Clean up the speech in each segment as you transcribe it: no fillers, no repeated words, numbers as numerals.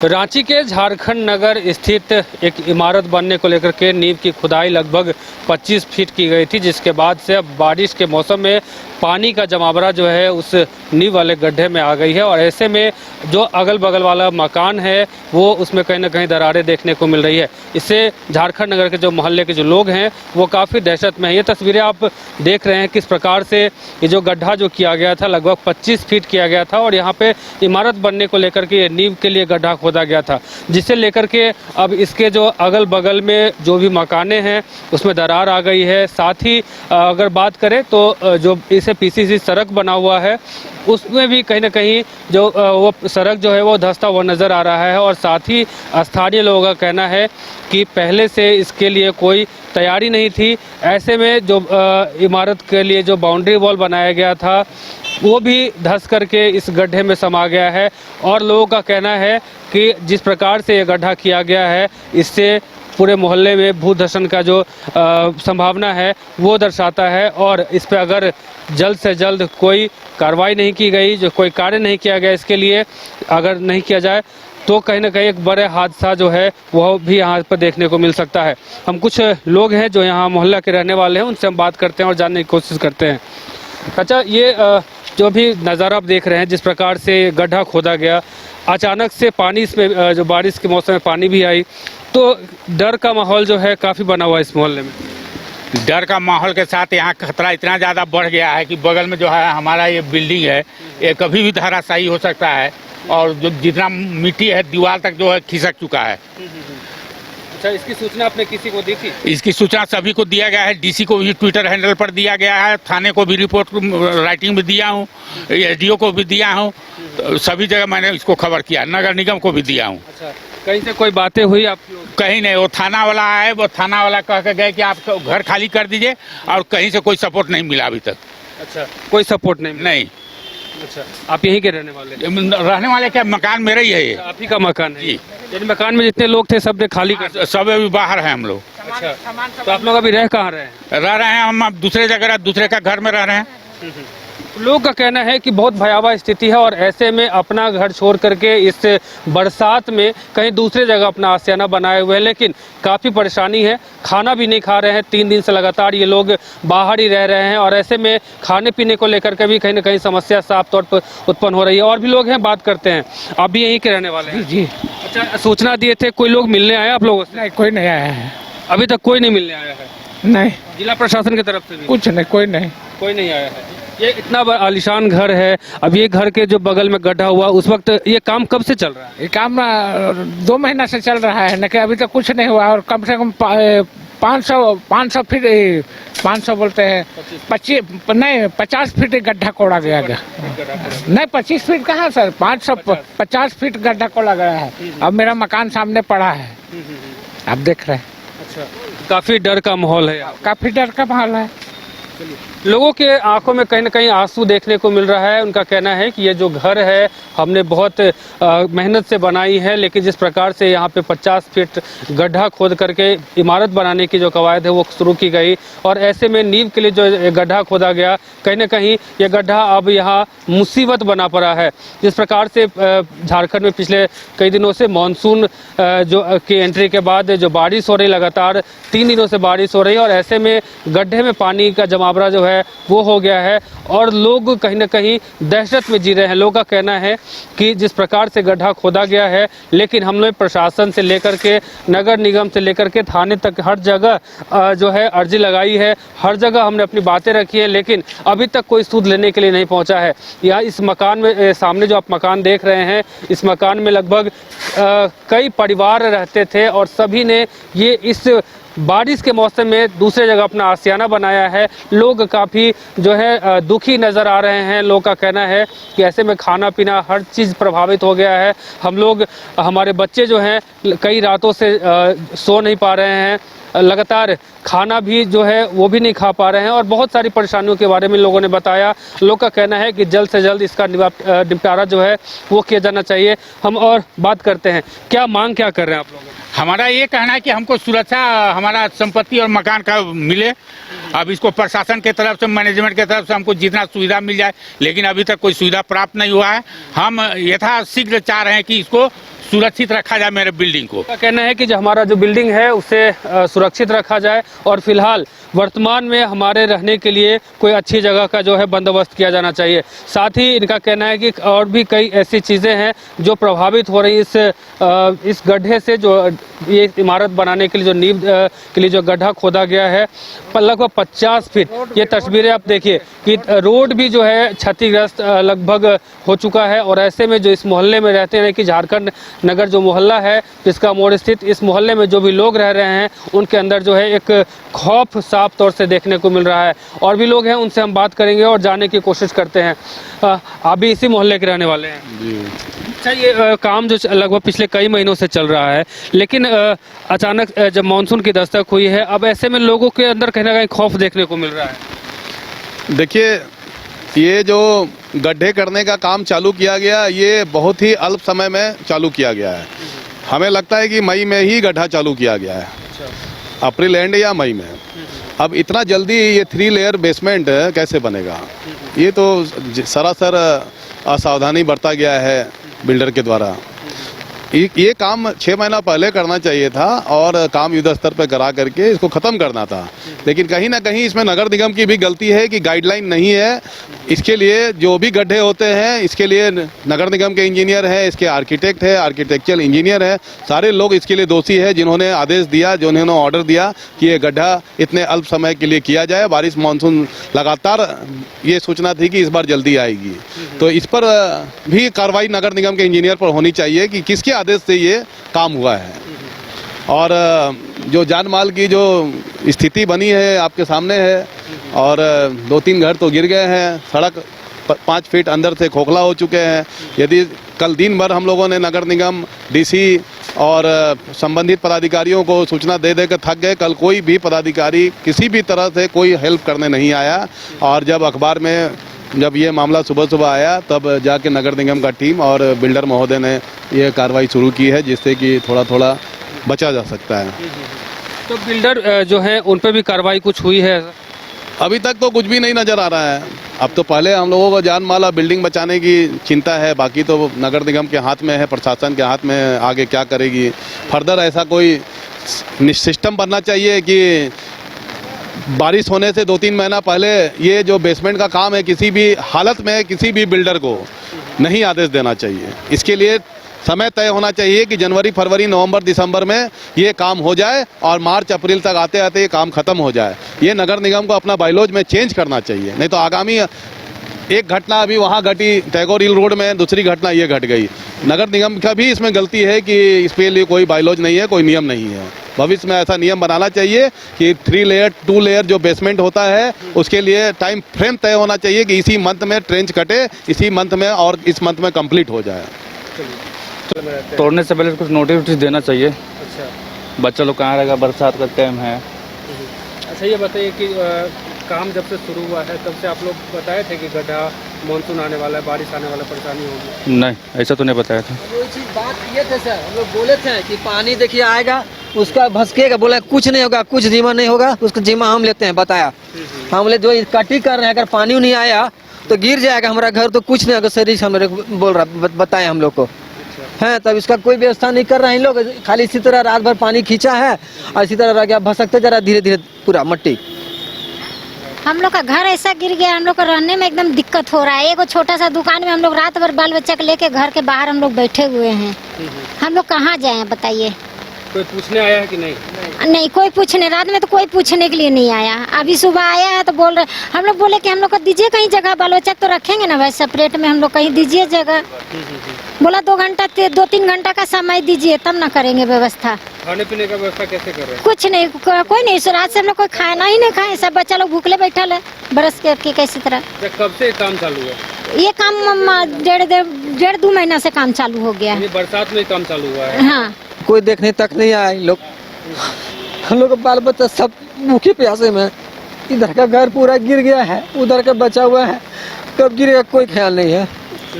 रांची के झारखंड नगर स्थित एक इमारत बनने को लेकर के नींव की खुदाई लगभग 25 फीट की गई थी, जिसके बाद से अब बारिश के मौसम में पानी का जमावड़ा जो है उस नींव वाले गड्ढे में आ गई है और ऐसे में जो अगल बगल वाला मकान है वो उसमें कहीं ना कहीं दरारें देखने को मिल रही है। इससे झारखंड नगर के जो मोहल्ले के जो लोग हैं वो काफ़ी दहशत में हैं। ये तस्वीरें आप देख रहे हैं किस प्रकार से ये जो गड्ढा जो किया गया था लगभग 25 फीट किया गया था और यहाँ पे इमारत बनने को लेकर के नींव के लिए गड्ढा खोदा गया था, जिसे लेकर के अब इसके जो अगल बगल में जो भी मकाने हैं उसमें दरार आ गई है। साथ ही अगर बात करें तो जो इसे पीसीसी सड़क बना हुआ है उसमें भी कहीं ना कहीं जो वो सड़क जो है वो धंसता हुआ नज़र आ रहा है और साथ ही स्थानीय लोगों का कहना है कि पहले से इसके लिए कोई तैयारी नहीं थी। ऐसे में जो इमारत के लिए जो बाउंड्री वॉल बनाया गया था वो भी धंस करके इस गड्ढे में समा गया है और लोगों का कहना है कि जिस प्रकार से ये गड्ढा किया गया है इससे पूरे मोहल्ले में भूधसन का जो संभावना है वो दर्शाता है और इस पर अगर जल्द से जल्द कोई कार्रवाई नहीं की गई, जो कोई कार्य नहीं किया गया इसके लिए अगर नहीं किया जाए तो कहीं ना कहीं एक बड़े हादसा जो है वह भी यहाँ पर देखने को मिल सकता है। हम कुछ लोग हैं जो यहाँ मोहल्ला के रहने वाले हैं, उनसे हम बात करते हैं और जानने की कोशिश करते हैं। अच्छा, ये जो भी नज़ारा आप देख रहे हैं जिस प्रकार से गड्ढा खोदा गया, अचानक से पानी इसमें जो बारिश के मौसम में पानी भी आई तो डर का माहौल जो है काफ़ी बना हुआ है इस मोहल्ले में। डर का माहौल के साथ यहाँ खतरा इतना ज़्यादा बढ़ गया है कि बगल में जो है हमारा ये बिल्डिंग है ये कभी भी धराशायी हो सकता है और जो जितना मिट्टी है दीवार तक जो है खिसक चुका है। अच्छा, इसकी सूचना आपने किसी को दी थी? इसकी सूचना सभी को दिया गया है, डीसी को भी ट्विटर हैंडल पर दिया गया है, थाने को भी रिपोर्ट राइटिंग में दिया हूँ, एसडीओ को भी दिया हूँ, तो सभी जगह मैंने इसको खबर किया, नगर निगम को भी दिया हूँ। अच्छा, कहीं से कोई बातें हुई आपकी? कहीं नहीं, वो थाना वाला आए, वो थाना वाला कह के गए कि आप घर खाली कर दीजिए और कहीं से कोई सपोर्ट नहीं मिला अभी तक। अच्छा, कोई सपोर्ट नहीं? अच्छा, आप यहीं के रहने वाले? क्या मकान मेरा ही है ये। आप ही का मकान है? जी। यानी मकान में जितने लोग थे सबने खाली कर? सब अभी बाहर हैं हम लोग। अच्छा, तो आप लोग अभी रह कहाँ रहे हैं? रह रहे हैं हम अब दूसरे जगह, दूसरे का घर में रह रहे हैं। लोग का कहना है कि बहुत भयावह स्थिति है और ऐसे में अपना घर छोड़ करके इस बरसात में कहीं दूसरे जगह अपना आशियाना बनाए हुए हैं, लेकिन काफ़ी परेशानी है। खाना भी नहीं खा रहे हैं, 3 दिन से लगातार ये लोग बाहर ही रह रहे हैं और ऐसे में खाने पीने को लेकर के भी कहीं ना कहीं समस्या साफ तौर पर उत्पन्न हो रही है। और भी लोग हैं, बात करते हैं। आप भी यहीं के रहने वाले हैं? जी। अच्छा, सूचना दिए थे, कोई लोग मिलने आए आप लोगों से? नहीं, कोई नहीं आया है। अभी तक कोई नहीं मिलने आया है? नहीं, जिला प्रशासन की तरफ से भी कुछ नहीं, कोई नहीं। कोई नहीं आया है। ये इतना आलीशान घर है, अब ये घर के जो बगल में गड्ढा हुआ उस वक्त ये काम कब से चल रहा है? ये काम 2 महीना से चल रहा है न कि अभी तक कुछ नहीं हुआ और कम से कम 500 फीट, 500 बोलते हैं 50 फीट गड्ढा कोड़ा गया। नहीं, 25 फीट कहाँ सर, 550 फीट गड्ढा कोड़ा गया है। अब मेरा मकान सामने पड़ा है, आप देख रहे हैं। अच्छा, काफ़ी डर का माहौल है? काफ़ी डर का माहौल है। लोगों के आंखों में कहीं ना कहीं आंसू देखने को मिल रहा है। उनका कहना है कि ये जो घर है हमने बहुत मेहनत से बनाई है, लेकिन जिस प्रकार से यहाँ पे 50 फीट गड्ढा खोद करके इमारत बनाने की जो कवायद है वो शुरू की गई और ऐसे में नींव के लिए जो गड्ढा खोदा गया, कहीं ना कहीं ये गड्ढा अब यहाँ मुसीबत बना पड़ा है। जिस प्रकार से झारखंड में पिछले कई दिनों से मानसून जो की एंट्री के बाद जो बारिश हो रही, लगातार 3 दिनों से बारिश हो रही है और ऐसे में गड्ढे में पानी का जमावड़ा जो है वो हो गया है और लोग कहीं ना कहीं दहशत में जी रहे हैं। लोगों का कहना है कि जिस प्रकार से गड्ढा खोदा गया है, लेकिन हमने प्रशासन से लेकर के नगर निगम से लेकर के थाने तक हर जगह जो है अर्जी लगाई है, हर जगह हमने अपनी बातें रखी है, लेकिन अभी तक कोई सूद लेने के लिए नहीं पहुंचा है। यहाँ इस मकान में सामने जो आप मकान देख रहे हैं, इस मकान में लगभग कई परिवार रहते थे और सभी ने ये इस बारिश के मौसम में दूसरे जगह अपना आशियाना बनाया है। लोग काफ़ी जो है दुखी नज़र आ रहे हैं। लोग का कहना है कि ऐसे में खाना पीना हर चीज़ प्रभावित हो गया है। हमारे बच्चे जो हैं कई रातों से सो नहीं पा रहे हैं, लगातार खाना भी जो है वो भी नहीं खा पा रहे हैं और बहुत सारी परेशानियों के बारे में लोगों ने बताया। लोग का कहना है कि जल्द से जल्द इसका निपटारा जो है वो किया जाना चाहिए। हम और बात करते हैं, क्या मांग क्या कर रहे हैं आप लोग? हमारा ये कहना है कि हमको सुरक्षा, हमारा संपत्ति और मकान का मिले। अब इसको प्रशासन के तरफ से, मैनेजमेंट के तरफ से हमको जितना सुविधा मिल जाए, लेकिन अभी तक कोई सुविधा प्राप्त नहीं हुआ है। हम यथाशीघ्र चाह रहे हैं कि इसको सुरक्षित रखा जाए मेरे बिल्डिंग को। का कहना है कि जो हमारा जो बिल्डिंग है उसे सुरक्षित रखा जाए और फिलहाल वर्तमान में हमारे रहने के लिए कोई अच्छी जगह का जो है बंदोबस्त किया जाना चाहिए। साथ ही इनका कहना है कि और भी कई ऐसी चीज़ें हैं जो प्रभावित हो रही इस गड्ढे से, जो ये इमारत बनाने के लिए जो नींव के लिए जो गड्ढा खोदा गया है लगभग 50 फीट। ये तस्वीरें आप देखिए कि रोड भी जो है क्षतिग्रस्त लगभग हो चुका है और ऐसे में जो इस मोहल्ले में रहते हैं कि झारखंड नगर जो मोहल्ला है जिसका मोड़ स्थित, इस मोहल्ले में जो भी लोग रह रहे हैं उनके अंदर जो है एक खौफ साफ तौर से देखने को मिल रहा है। और भी लोग हैं, उनसे हम बात करेंगे और जानने की कोशिश करते हैं। आप भी इसी मोहल्ले के रहने वाले हैं जी? अच्छा, ये काम जो लगभग पिछले कई महीनों से चल रहा है, लेकिन अचानक जब मानसून की दस्तक हुई है, अब ऐसे में लोगों के अंदर कहीं ना कहीं खौफ देखने को मिल रहा है। देखिए, ये जो गड्ढे करने का काम चालू किया गया, ये बहुत ही अल्प समय में चालू किया गया है। हमें लगता है कि मई में ही गड्ढा चालू किया गया है, अप्रैल एंड या मई में। अब इतना जल्दी ये 3 लेयर बेसमेंट कैसे बनेगा? ये तो सरासर असावधानी बरता गया है बिल्डर के द्वारा। ये काम 6 महीना पहले करना चाहिए था और काम युद्ध स्तर पर करा करके इसको ख़त्म करना था। लेकिन कहीं ना कहीं इसमें नगर निगम की भी गलती है कि गाइडलाइन नहीं है। इसके लिए जो भी गड्ढे होते हैं, इसके लिए नगर निगम के इंजीनियर हैं, इसके आर्किटेक्ट है, आर्किटेक्चरल इंजीनियर है, सारे लोग इसके लिए दोषी है जिन्होंने आदेश दिया, जिन्होंने ऑर्डर दिया कि ये गड्ढा इतने अल्प समय के लिए किया जाए। बारिश मानसून लगातार ये सूचना थी कि इस बार जल्दी आएगी, तो इस पर भी कार्रवाई नगर निगम के इंजीनियर पर होनी चाहिए कि किसके आदेश से ये काम हुआ है। और जो जान माल की जो स्थिति बनी है आपके सामने है, और 2-3 घर तो गिर गए हैं, सड़क 5 फीट अंदर से खोखला हो चुके हैं। यदि कल दिन भर हम लोगों ने नगर निगम, डीसी और संबंधित पदाधिकारियों को सूचना दे कर थक गए, कल कोई भी पदाधिकारी किसी भी तरह से कोई हेल्प करने नहीं आया। और जब अखबार में जब ये मामला सुबह आया, तब जाके नगर निगम का टीम और बिल्डर महोदय ने ये कार्रवाई शुरू की है, जिससे कि थोड़ा थोड़ा बचा जा सकता है। तो बिल्डर जो है उन पर भी कार्रवाई कुछ हुई है? अभी तक तो कुछ भी नहीं नज़र आ रहा है। अब तो पहले हम लोगों को जान माल बिल्डिंग बचाने की चिंता है, बाकी तो नगर निगम के हाथ में है, प्रशासन के हाथ में आगे क्या करेगी। फर्दर ऐसा कोई सिस्टम बनना चाहिए कि बारिश होने से 2-3 महीना पहले ये जो बेसमेंट का काम है, किसी भी हालत में किसी भी बिल्डर को नहीं आदेश देना चाहिए। इसके लिए समय तय होना चाहिए कि जनवरी, फरवरी, नवंबर, दिसंबर में ये काम हो जाए और मार्च, अप्रैल तक आते आते ये काम खत्म हो जाए। ये नगर निगम को अपना बायलॉज में चेंज करना चाहिए, नहीं तो आगामी एक घटना अभी वहाँ घटी टैगोर हिल रोड में, दूसरी घटना ये घट गई। नगर निगम का भी इसमें गलती है कि इसके लिए कोई बायलॉज नहीं है, कोई नियम नहीं है। भविष्य में ऐसा नियम बनाना चाहिए कि 3 लेयर 2 लेयर जो बेसमेंट होता है उसके लिए टाइम फ्रेम तय होना चाहिए कि इसी मंथ में ट्रेंच कटे, इसी मंथ में और इस मंथ में कंप्लीट हो जाए। तोड़ने से पहले कुछ नोटिस देना चाहिए। अच्छा, बच्चा लोग कहाँ रहेगा, बरसात का टाइम है। अच्छा, ये बताइए कि काम जब से शुरू हुआ है तब से आप लोग बताए थे कि गड्ढा मानसून आने वाला है, बारिश आने वाला, परेशानी होगी? नहीं, ऐसा तो नहीं बताया था। वो चीज़ बात ये थे सर, हम लोग बोले थे कि पानी देखिए आएगा, उसका भसकेगा, बोला कुछ नहीं होगा, कुछ जिम्मा नहीं होगा, उसका जिम्मा हम लेते हैं, बताया। हम बोले जो कटी कर रहे हैं, अगर पानी नहीं आया तो गिर जाएगा हमारा घर, तो कुछ नहीं होगा सर, हमारे बोल रहा बताए हम लोग को हैं। तब इसका कोई व्यवस्था नहीं कर रहे हैं लोग, खाली इसी तरह रात भर पानी खींचा है और इसी तरह रह गया, भसकते जा रहा धीरे धीरे पूरा मट्टी। हम लोग का घर ऐसा गिर गया, हम लोग को रहने में एकदम दिक्कत हो रहा है। एगो छोटा सा दुकान में हम लोग रात भर बाल बच्चा को लेके घर के बाहर हम लोग बैठे हुए हैं। हम लोग कहाँ जाएं बताइए? कोई पूछने आया है कि नहीं? नहीं, कोई पूछने, रात में तो कोई पूछने के लिए नहीं आया। अभी सुबह आया है तो बोल रहे, हम लोग बोले कि हम लोग को दीजिए कहीं जगह, बाल बच्चा तो रखेंगे ना भाई सेपरेट में, हम लोग कहीं दीजिए जगह। बोला 2-3 घंटा का समय दीजिए तब ना करेंगे व्यवस्था। खाने पीने का व्यवस्था कैसे कर रहे हैं? कुछ नहीं, कोई नहीं, रात से हम लोग कोई खाना ही नहीं खाए, सब बच्चा लोग भूखले बैठल है बरस के कैसी तरह। कब से काम चालू है? ये काम 1.5-2 महीना से काम चालू हो गया है। बरसात में काम चालू हुआ है? हाँ, कोई देखने तक नहीं आया लोग, हम लोग बाल बच्चा सब भूखे प्यासे में। इधर का घर पूरा गिर गया है, उधर का बचा हुआ है, कब गिरेगा कोई ख्याल नहीं है।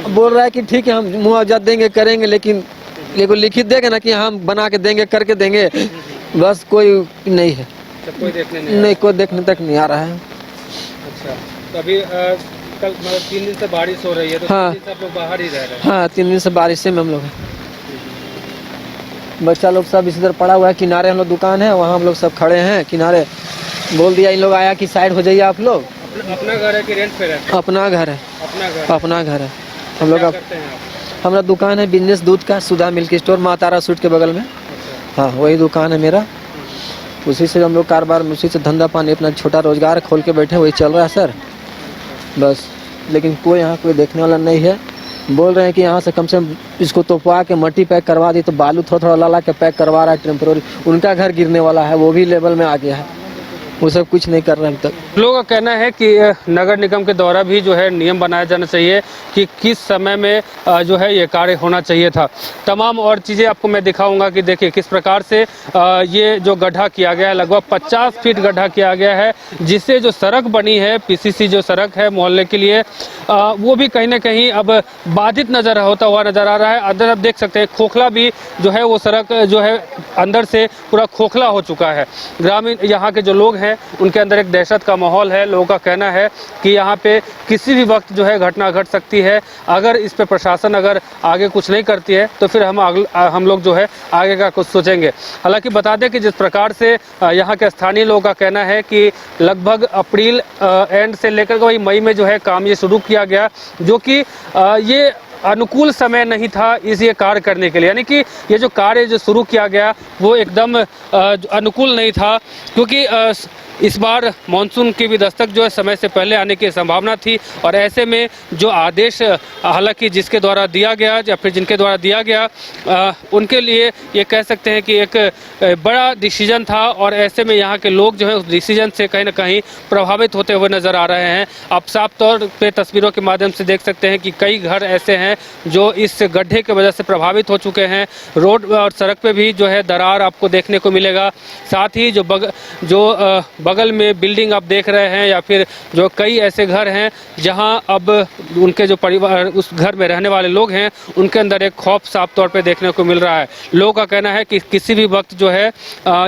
बोल रहा है कि ठीक है हम मुआवजा देंगे, करेंगे, लेकिन को लिखित देंगे ना कि हम बना के देंगे, करके देंगे, बस कोई नहीं है। कोई देखने नहीं, कोई देखने तक नहीं आ रहा है। अच्छा, तो अभी कल 3 दिन से बारिश हो रही है, तो हाँ, 3 दिन से आप लोग बाहर ही रह रहे हैं? हाँ, 3 दिन से बारिश से में हम लोग हैं। बच्चा लोग सब इसी तरह पड़ा हुआ है। किनारे हम लोग दुकान है, वहाँ हम लोग सब खड़े हैं किनारे। बोल दिया इन लोग आया कि साइड हो जाइए आप लोग। अपना घर है कि रेंट पे रहते हैं? अपना घर है, अपना घर। अपना घर है हम लोग। क्या करते हैं आप? हमारा दुकान है बिजनेस दूध का, सुधा मिल्क स्टोर, माँ तारा सूट के बगल में। हाँ वही दुकान है मेरा, उसी से हम लोग कारोबार, उसी से धंधा पानी अपना छोटा रोजगार खोल के बैठे, वही चल रहा है सर बस। लेकिन कोई यहाँ कोई देखने वाला नहीं है। बोल रहे हैं कि यहाँ से कम से कम इसको तोपवा के मट्टी पैक करवा दी, तो बालू थोड़ा थोड़ा ला के पैक करवा रहा है टेम्पोररी। उनका घर गिरने वाला है, वो भी लेवल में आ गया है, वो सब कुछ नहीं कर रहे हैं अभी तक। लोगों का कहना है कि नगर निगम के द्वारा भी जो है नियम बनाया जाना चाहिए कि किस समय में जो है ये कार्य होना चाहिए था। तमाम और चीज़ें आपको मैं दिखाऊंगा कि देखिए किस प्रकार से ये जो गड्ढा किया गया है, लगभग 50 फीट गड्ढा किया गया है, जिससे जो सड़क बनी है, पीसीसी जो सड़क है मोहल्ले के लिए, वो भी कहीं ना कहीं अब बाधित नज़र होता हुआ नज़र आ रहा है। अंदर आप देख सकते हैं खोखला भी जो है, वो सड़क जो है अंदर से पूरा खोखला हो चुका है। ग्रामीण यहाँ के जो लोग हैं उनके अंदर एक दहशत का माहौल है। लोगों का कहना है कि यहाँ पे किसी भी वक्त जो है घटना घट सकती है। अगर इस पे प्रशासन अगर आगे कुछ नहीं करती है तो फिर हम लोग जो है आगे का कुछ सोचेंगे। हालांकि बता दें कि जिस प्रकार से यहाँ के स्थानीय लोगों का कहना है कि लगभग अप्रैल एंड से लेकर वही मई में जो है काम ये शुरू किया गया, जो कि ये अनुकूल समय नहीं था इस ये कार्य करने के लिए। यानी कि ये जो कार्य जो शुरू किया गया वो एकदम अनुकूल नहीं था, क्योंकि इस बार मानसून की भी दस्तक जो है समय से पहले आने की संभावना थी। और ऐसे में जो आदेश हालांकि जिसके द्वारा दिया गया या फिर जिनके द्वारा दिया गया उनके लिए ये कह सकते हैं कि एक बड़ा डिसीजन था। और ऐसे में यहाँ के लोग जो है उस डिसीजन से कहीं ना कहीं प्रभावित होते हुए नज़र आ रहे हैं। आप साफ तौर पे तस्वीरों के माध्यम से देख सकते हैं कि कई घर ऐसे हैं जो इस गड्ढे की वजह से प्रभावित हो चुके हैं। रोड और सड़क पे भी जो है दरार आपको देखने को मिलेगा। साथ ही जो बगल में बिल्डिंग आप देख रहे हैं या फिर जो कई ऐसे घर हैं जहां अब उनके जो परिवार, उस घर में रहने वाले लोग हैं, उनके अंदर एक खौफ साफ तौर पे देखने को मिल रहा है। लोगों का कहना है कि किसी भी वक्त जो है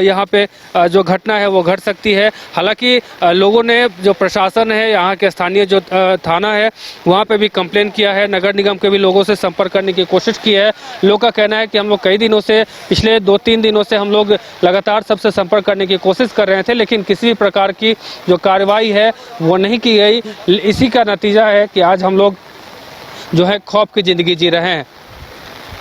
यहाँ पे जो घटना है वो घट सकती है। हालांकि लोगों ने, जो प्रशासन है, यहाँ के स्थानीय जो थाना है, वहाँ पे भी कंप्लेन किया है। नगर निगम के भी लोगों से संपर्क करने की कोशिश की है। लोगों का कहना है कि हम लोग कई दिनों से, पिछले 2-3 दिनों से हम लोग लगातार सबसे संपर्क करने की कोशिश कर रहे थे, लेकिन किसी भी प्रकार की जो कार्रवाई है वो नहीं की गई। इसी का नतीजा है कि आज हम लोग जो है खौफ की ज़िंदगी जी रहे हैं।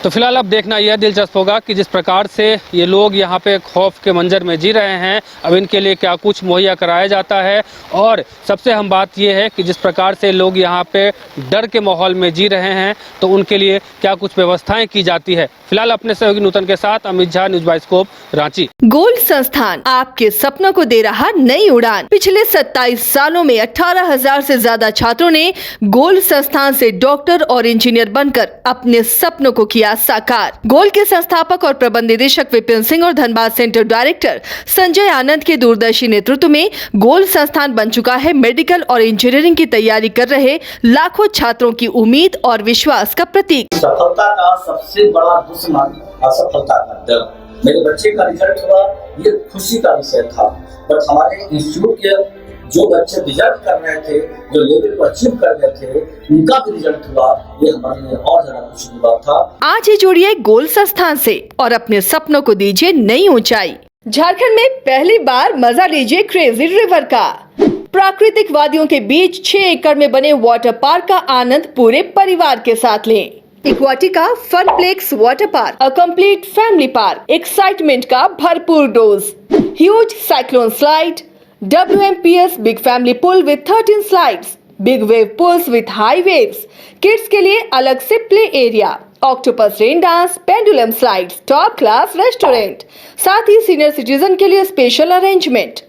तो फिलहाल अब देखना यह दिलचस्प होगा कि जिस प्रकार से ये लोग यहाँ पे खौफ के मंजर में जी रहे हैं, अब इनके लिए क्या कुछ मुहैया कराया जाता है। और सबसे अहम बात यह है कि जिस प्रकार से लोग यहाँ पे डर के माहौल में जी रहे हैं, तो उनके लिए क्या कुछ व्यवस्थाएं की जाती है। फिलहाल अपने सहयोगी नूतन के साथ Amit Jha, news bioscope, Ranchi. Gold संस्थान आपके सपनों को दे रहा नई उड़ान। पिछले 27 सालों में 18,000 से ज्यादा छात्रों ने गोल्ड संस्थान से डॉक्टर और इंजीनियर बनकर अपने सपनों को किया साकार। गोल्ड के संस्थापक और प्रबंध निदेशक विपिन सिंह और धनबाद सेंटर डायरेक्टर संजय आनंद के दूरदर्शी नेतृत्व में गोल्ड संस्थान बन चुका है मेडिकल और इंजीनियरिंग की तैयारी कर रहे लाखों छात्रों की उम्मीद और विश्वास का प्रतीक। सफलता का सबसे बड़ा दुश्मन असफलता का डर। मेरे बच्चे का रिजल्ट हुआ, ये खुशी का विषय था, बट हमारे इंस्टीट्यूट के जो बच्चे रिजल्ट कर रहे थे, जो लेवल को अचीव कर रहे थे, उनका भी रिजल्ट हुआ, ये हमारे लिए और ज्यादा खुशी की बात था। आज ही जुड़िए गोल्ड संस्थान से और अपने सपनों को दीजिए नई ऊंचाई। झारखंड में पहली बार मजा लीजिए क्रेजी रिवर का। प्राकृतिक वादियों के बीच 6 एकड़ में बने वाटर पार्क का आनंद पूरे परिवार के साथ लें। Aquatica Funplex water park, a complete family park, excitement का भरपूर dose, huge cyclone slide, WMPS big family pool with 13 slides, big wave pools with high waves, kids के लिए अलग से play area, octopus rain dance, pendulum slides, top class restaurant, साथ ही senior citizen के लिए स्पेशल अरेंजमेंट।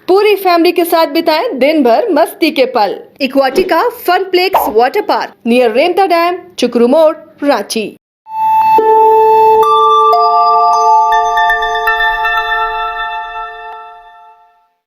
पूरी family के साथ बिताएं दिन भर मस्ती के पल। इक्वाटिका Funplex water park near Remta dam, चुकरू मोड़, रांची।